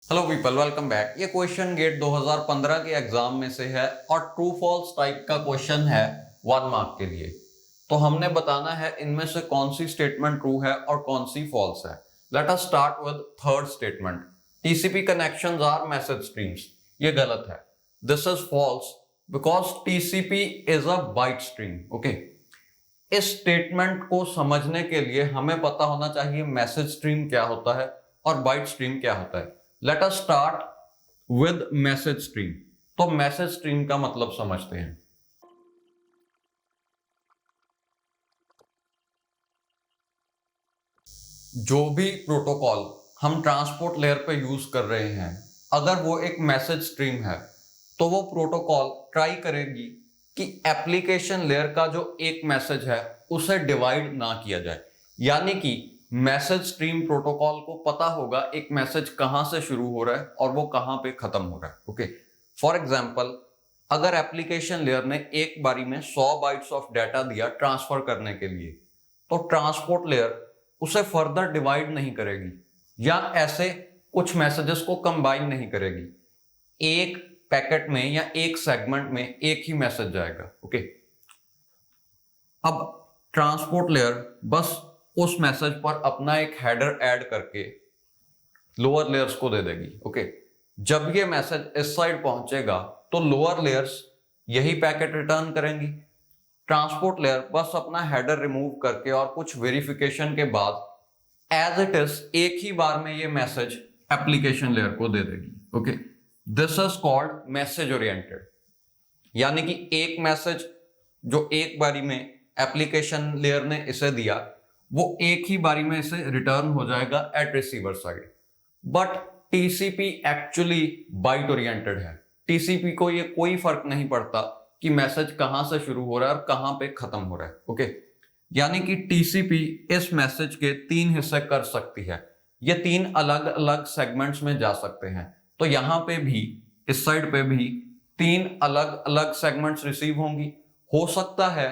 Hello people, welcome back. ये question gate 2015 के exam में से है और ट्रू फॉल्स टाइप का क्वेश्चन है 1 मार्क के लिए। तो हमने बताना है इनमें से कौन सी स्टेटमेंट ट्रू है और कौन सी फॉल्स है। Let us start with third statement, TCP connections are message streams. ये गलत है, this is false because TCP is a byte stream. Okay, इस स्टेटमेंट को समझने के लिए हमें पता होना चाहिए मैसेज स्ट्रीम क्या होता है और बाइट स्ट्रीम क्या होता है। Let us start with message stream. तो मैसेज स्ट्रीम का मतलब समझते हैं। जो भी प्रोटोकॉल हम ट्रांसपोर्ट लेयर पे यूज कर रहे हैं, अगर वो एक मैसेज स्ट्रीम है तो वो प्रोटोकॉल ट्राई करेगी कि एप्लीकेशन लेयर का जो एक मैसेज है उसे डिवाइड ना किया जाए। यानी कि मैसेज स्ट्रीम प्रोटोकॉल को पता होगा एक मैसेज कहां से शुरू हो रहा है और वो कहां पे खत्म हो रहा है। ओके, फॉर एग्जांपल, अगर एप्लीकेशन लेयर ने एक बारी में 100 बाइट्स ऑफ डाटा दिया ट्रांसफर करने के लिए, तो ट्रांसपोर्ट लेयर उसे फर्दर डिवाइड नहीं करेगी या ऐसे कुछ मैसेजेस को कंबाइन नहीं करेगी। एक पैकेट में या एक सेगमेंट में एक ही मैसेज जाएगा। ओके, अब ट्रांसपोर्ट लेयर बस उस मैसेज पर अपना एक हेडर ऐड करके लोअर लेयर्स को दे देगी। ओके, जब ये मैसेज इस साइड पहुंचेगा तो लोअर लेयर्स यही पैकेट रिटर्न करेंगी। ट्रांसपोर्ट लेयर बस अपना हेडर रिमूव करके और कुछ वेरिफिकेशन के बाद एज इट इज एक ही बार में ये मैसेज एप्लीकेशन लेयर को दे देगी। Okay, this is called message oriented. यानी कि एक मैसेज जो एक बारी में एप्लीकेशन लेयर ने इसे दिया, वो एक ही बारी में इसे रिटर्न हो जाएगा at receiver side. But TCP actually byte oriented है। टीसीपी को ये कोई फर्क नहीं पड़ता कि मैसेज कहां से शुरू हो रहा है और कहां पे खत्म हो रहा है। ओके, यानी कि टीसीपी इस मैसेज के 3 हिस्से कर सकती है। ये 3 अलग अलग सेगमेंट्स में जा सकते हैं। तो यहां पे भी, इस साइड पे भी 3 अलग अलग सेगमेंट्स रिसीव होंगी। हो सकता है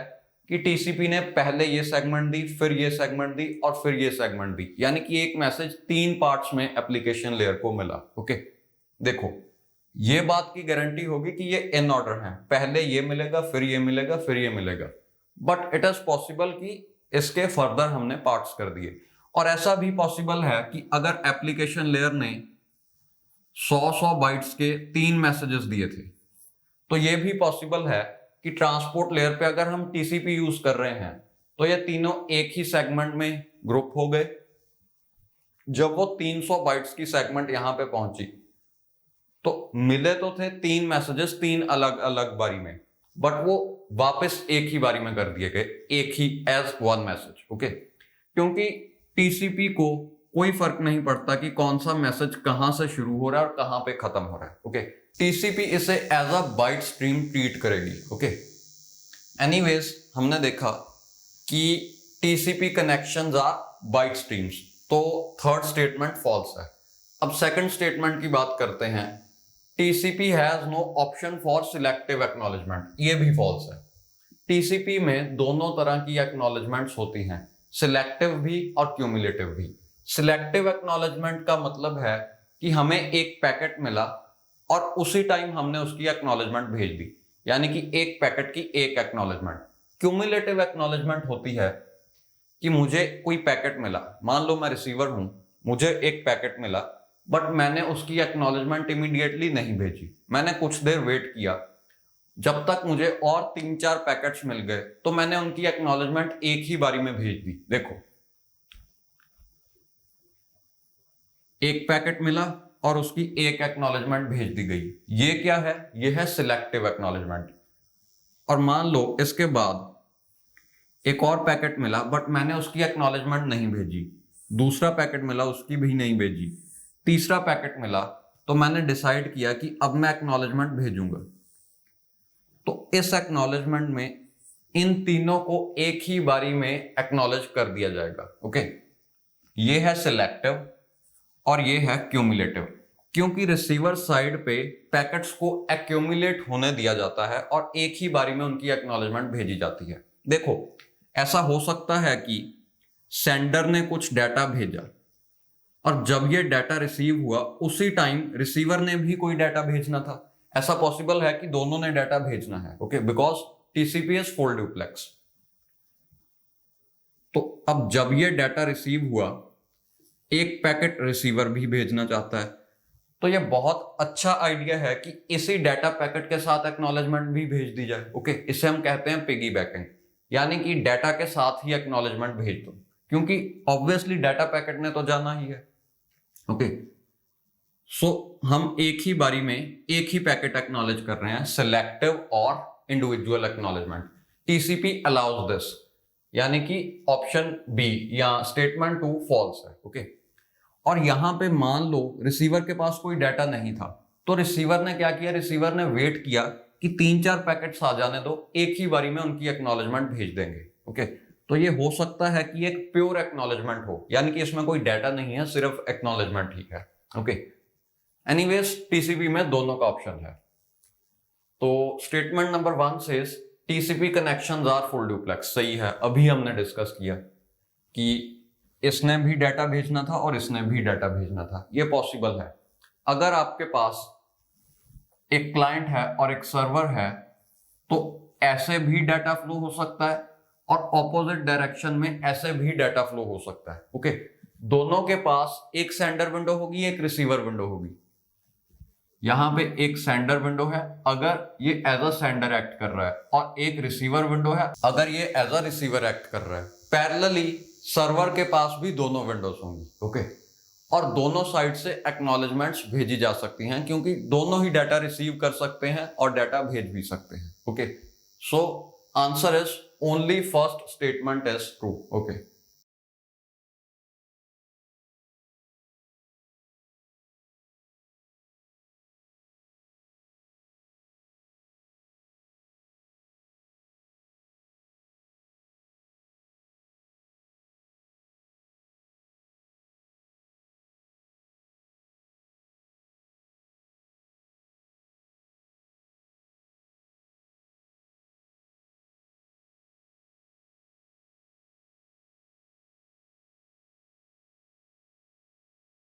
कि टीसीपी ने पहले ये सेगमेंट दी, फिर ये सेगमेंट दी और फिर ये सेगमेंट दी, यानी कि एक मैसेज 3 पार्ट्स में एप्लीकेशन लेयर को मिला। ओके, देखो, ये बात की गारंटी होगी कि ये इन ऑर्डर है, पहले ये मिलेगा, फिर ये मिलेगा, फिर ये मिलेगा। बट इट इज पॉसिबल कि इसके फर्दर हमने पार्ट्स कर दिए। और ऐसा भी पॉसिबल है कि अगर एप्लीकेशन लेयर ने 100 बाइट्स के 3 मैसेजेस दिए थे, तो ये भी पॉसिबल है कि ट्रांसपोर्ट लेयर पे अगर हम टीसीपी यूज कर रहे हैं तो ये तीनों एक ही सेगमेंट में ग्रुप हो गए। जब वो 300 बाइट्स की सेगमेंट यहां पे पहुंची तो मिले तो थे 3 मैसेजेस 3 अलग अलग बारी में, बट वो वापस एक ही बारी में कर दिए गए, एक ही एज वन मैसेज। ओके, क्योंकि टीसीपी को कोई फर्क नहीं पड़ता कि कौन सा मैसेज कहां से शुरू हो रहा है और कहां पे खत्म हो रहा है। ओके, टीसीपी इसे as a byte stream treat करेगी। ओके, एनीवेज, हमने देखा कि TCP connections are byte streams, तो थर्ड स्टेटमेंट फॉल्स है। अब सेकंड स्टेटमेंट की बात करते हैं, TCP has no option for selective acknowledgement. ये भी फॉल्स है। टीसीपी में दोनों तरह की एक्नॉलेजमेंट्स होती हैं, सिलेक्टिव भी और क्यूमुलेटिव भी। सिलेक्टिव एक्नॉलेजमेंट का मतलब है कि हमें एक पैकेट मिला और उसी टाइम हमने उसकी एक्नॉलेजमेंट भेज दी, यानी कि एक पैकेट की एक एक्नॉलेजमेंट। क्यूमुलेटिव एक्नॉलेजमेंट होती है कि मुझे कोई पैकेट मिला, मान लो मैं रिसीवर हूं, मुझे एक पैकेट मिला, बट मैंने उसकी एक्नॉलेजमेंट इमीडिएटली नहीं भेजी। मैंने कुछ देर वेट किया, जब तक मुझे और 3-4 पैकेट्स मिल गए तो मैंने उनकी एक्नॉलेजमेंट एक ही बारी में भेज दी। देखो, एक पैकेट मिला और उसकी एक एक्नॉलेजमेंट भेज दी गई। ये क्या है? ये है सिलेक्टिव एक्नॉलेजमेंट। और मान लो इसके बाद एक और पैकेट मिला, बट मैंने उसकी एक्नॉलेजमेंट नहीं भेजी। दूसरा पैकेट मिला, उसकी भी नहीं भेजी। तीसरा पैकेट मिला तो मैंने डिसाइड किया कि अब मैं एक्नॉलेजमेंट भेजूंगा। तो इस एक्नॉलेजमेंट में इन तीनों को एक ही बारी में एक्नॉलेज कर दिया जाएगा। ओके, ये है सिलेक्टिव और ये है क्यूमुलेटिव, क्योंकि रिसीवर साइड पे पैकेट्स को एक्यूमुलेट होने दिया जाता है और एक ही बारी में उनकी एक्नॉलेजमेंट भेजी जाती है। देखो, ऐसा हो सकता है कि सेंडर ने कुछ डाटा भेजा, और जब ये डाटा रिसीव हुआ उसी टाइम रिसीवर ने भी कोई डाटा भेजना था। ऐसा पॉसिबल है कि दोनों ने डाटा भेजना है, okay, because TCP is full duplex. तो अब जब ये डाटा रिसीव हुआ, एक पैकेट रिसीवर भी भेजना चाहता है, तो ये बहुत अच्छा आइडिया है कि इसी डाटा पैकेट के साथ एक्नॉलेजमेंट भी भेज दी जाए, ओके। इसे हम कहते हैं पिगी बैकिंग, यानी कि डाटा के साथ ही एक्नॉलेजमेंट भेज दो, क्योंकि ऑब्वियसली डाटा पैकेट ने तो जाना ही है, ओके। सो हम एक ही बारी में एक ही पैकेट एक्नॉलेज कर रहे हैं, सिलेक्टिव और individual acknowledgement. TCP allows this, यानी कि ऑप्शन बी या स्टेटमेंट 2 फॉल्स है, ओके। और यहां पे मान लो रिसीवर के पास कोई डाटा नहीं था, तो रिसीवर ने क्या किया, रिसीवर ने वेट किया कि 3-4 पैकेट्स आ जाने दो, एक ही बारी में उनकी एक्नॉलेजमेंट भेज देंगे, ओके। तो ये हो सकता है कि एक प्योर एक्नॉलेजमेंट हो, यानी कि इसमें कोई डाटा नहीं है, सिर्फ एक्नॉलेजमेंट ही है, ओके। एनीवेज टीसीपी में दोनों का ऑप्शन है। तो statement number 1 says TCP connections are full duplex, सही है। अभी हमने डिस्कस किया कि इसने भी डाटा भेजना था और इसने भी डाटा भेजना था, ये पॉसिबल है। अगर आपके पास एक क्लाइंट है और एक सर्वर है, तो ऐसे भी डाटा फ्लो हो सकता है और ऑपोजिट डायरेक्शन में ऐसे भी डाटा फ्लो हो सकता है, ओके। दोनों के पास एक सेंडर विंडो होगी, एक रिसीवर विंडो होगी। यहां पे एक सेंडर विंडो है अगर ये एज अ सेंडर एक्ट कर रहा है, और एक रिसीवर विंडो है अगर ये एज अ रिसीवर एक्ट कर रहा है। पैरेलली सर्वर के पास भी दोनों विंडोज होंगी, ओके। और दोनों साइड से एक्नॉलेजमेंट्स भेजी जा सकती हैं, क्योंकि दोनों ही डाटा रिसीव कर सकते हैं और डाटा भेज भी सकते हैं, okay. So answer is only first statement is true, okay.